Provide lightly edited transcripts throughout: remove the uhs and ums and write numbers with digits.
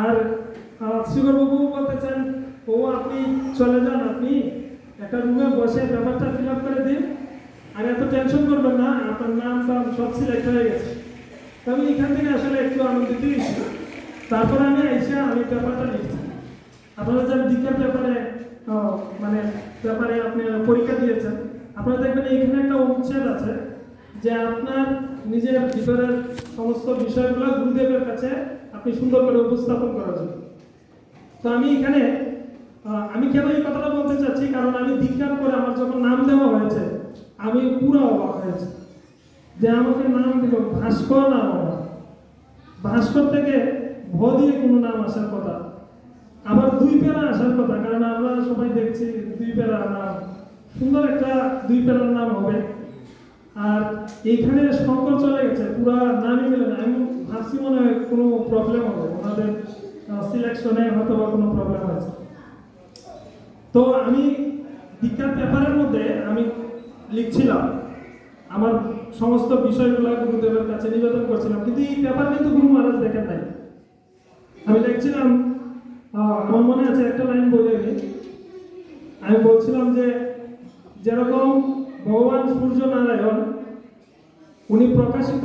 আর শিকর বাবু বলতে চান, ও আপনি চলে যান, আপনি একটা রুমে বসে ব্যাপারটা ফিল আপ করে দিন, আর এত টেনশন করবেন না, আপনার নাম টাম সব সিলেক্ট হয়ে গেছে। তো আমি এখান থেকে আসলে একটু আনন্দিত হয়েছি। তারপরে আমি এসে আমি পেপারটা লিখছি। আপনারা যে দীক্ষার পেপারে মানে পেপারে আপনি পরীক্ষা দিয়েছেন, আপনারা দেখবেন এখানে একটা অনুচ্ছেদ আছে যে আপনার নিজের ভিতরের সমস্ত বিষয়গুলো গুরুদেবের কাছে আপনি সুন্দর করে উপস্থাপন করার জন্য। তো আমি এখানে আমি কেন এই কথাটা বলতে চাচ্ছি, কারণ আমি দীক্ষার পরে আমার যখন নাম দেওয়া হয়েছে আমি পুরো অবাক হয়েছি যে আমাকে নাম দিল ভাস্কর। নাম আমার ভাস্কর থেকে ভ দিয়ে কোনো নাম আসার কথা, আবার দুই পেরা আসার কথা, কারণ আমরা সবাই দেখছি দুই পেরা নাম, সুন্দর একটা দুই পেরার নাম হবে। আর এইখানে শঙ্কর চলে গেছে, পুরা নামই মিলে না। আমি ভাবছি মনে হয় কোনো প্রবলেম হবে, ওনাদের সিলেকশনে হয়তো বা কোনো প্রবলেম আছে। তো আমি দীক্ষার পেপারের মধ্যে আমি লিখছিলাম আমার সমস্ত বিষয়গুলো গুরুদেবের কাছে নিবেদন করছিলাম, কিন্তু এই পেপার কিন্তু গুরু মহারাজ দেখেন নাই। আমি লিখছিলাম, আমার মনে আছে একটা লাইন বলে আমি বলছিলাম যে যেরকম ভগবান সূর্য নারায়ণ উনি প্রকাশিত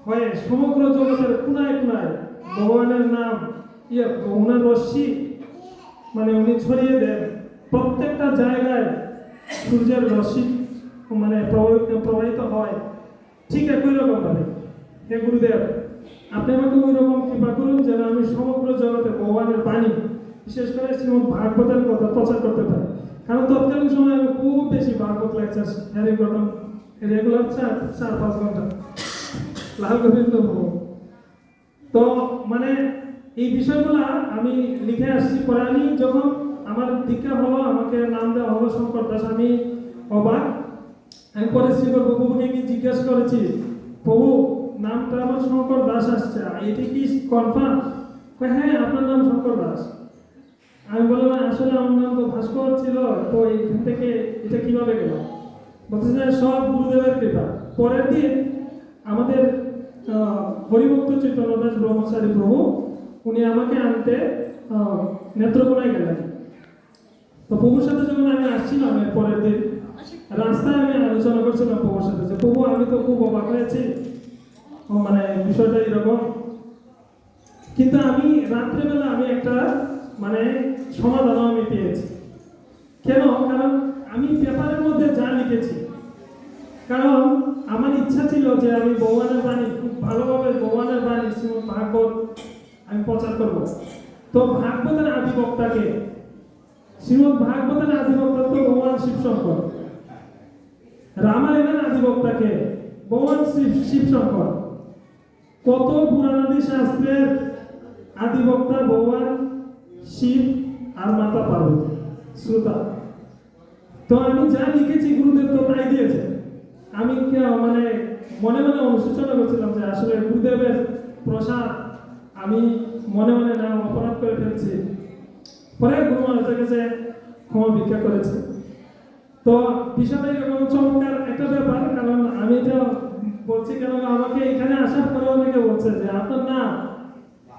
হয়ে সমগ্র জগতের কোনায় কোনায় ভগবানের নাম ওনার রশ্মি মানে উনি ছড়িয়ে দেন, প্রত্যেকটা জায়গায় সূর্যের রশ্মি মানে প্রবাহিত হয়, ঠিক একই রকম ভাবে হে গুরুদেব আপনি আমাকে ওই রকম কৃপা করুন যেন আমি সমগ্র জগতে ভগবানের বাণী, বিশেষ করে শ্রীমদ্ ভাগবতের কথা প্রচার করতে পারি। কারণ তৎকালীন সময় আমি খুব বেশি ভাগবত লেকচার হ্যারি করতাম, রেগুলার 4-5 ঘন্টা লাল গোবিন্দ। তো মানে এই বিষয়গুলো আমি লিখে আসছি। পরে আমি যখন আমার দীক্ষা হলো, আমাকে নাম দেওয়া হলো শঙ্কর দাস, আমি অবাক। আমি পরে শ্রীকর প্রভুকে কি জিজ্ঞাসা করেছি, প্রভু নামটা আমার শঙ্কর দাস আসছে, এটি কি কনফার্ম? হ্যাঁ আপনার নাম শঙ্কর দাস। আমি বললাম আসলে আমার নাম তো ভাস্কর ছিল, তো এইখান থেকে এটা কিভাবে গেল? বলতে যে সব গুরুদেবের কৃপা। পরের দিন আমাদের হরিভক্ত চৈতন্য দাস ব্রহ্মচারী প্রভু উনি আমাকে আনতে নেত্রকোনায় গেলেন। তো প্রভুর সাথে যখন আমি আসছিলাম এর পরের দিন রাস্তায় আমি আলোচনা করছিলাম প্রভুর সাথে যে প্রভু আমি তো খুব অবাক হয়েছি, মানে বিষয়টা এরকম। কিন্তু আমি রাত্রেবেলা আমি একটা মানে সমাধান আমি পেয়েছি। কেন? কারণ আমি পেপারের মধ্যে যা লিখেছি, কারণ আমার ইচ্ছা ছিল যে আমি ভগবানের বাণী খুব ভালোভাবে ভগবানের বাণী শ্রীমদ্ ভাগবত আমি প্রচার করব। তো ভাগবতের আদিবক্তাকে, শ্রীমদ্ ভাগবতের আদিবক্তা তো ভগবান শিবশঙ্কর, রামায়ণের আদিবক্তাকে ভগবান শিবশঙ্কর, কত পুরাণাদি শাস্ত্রের আদিবক্তা ভগবান শিব আর মাতা পার্বতী শ্রোতা। তো আমি যা লিখেছি গুরুদেব তো তাই দিয়েছে। আমি মানে মনে মনে অনুশোচনা করছিলাম যে আসলে গুরুদেবের প্রসাদ আমি মনে মনে না অপরাধ করে ফেলছি। পরে গুরু মহারাজের কাছে ক্ষমা ভিক্ষা করেছে। তো বিষয়টা এরকম চমৎকার একটা ব্যাপার, কারণ আমি এটা বলছি কেন আমাকে এখানে আসার পরে অনেকে বলছে যে আপনার নাম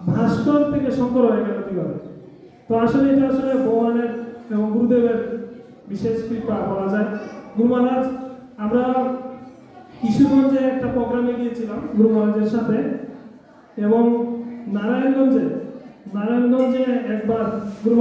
ভাস্কর থেকে শঙ্কর হয়ে গেল কিভাবে? তো আসলে এটা আসলে ভগবানের এবং গুরুদেবের বিশেষ কৃপা বলা যায়। গুরু মহারাজ আমরা কিশোরগঞ্জে একটা প্রোগ্রামে গিয়েছিলাম গুরু মহারাজের সাথে, এবং নারায়ণগঞ্জে একবার গুরু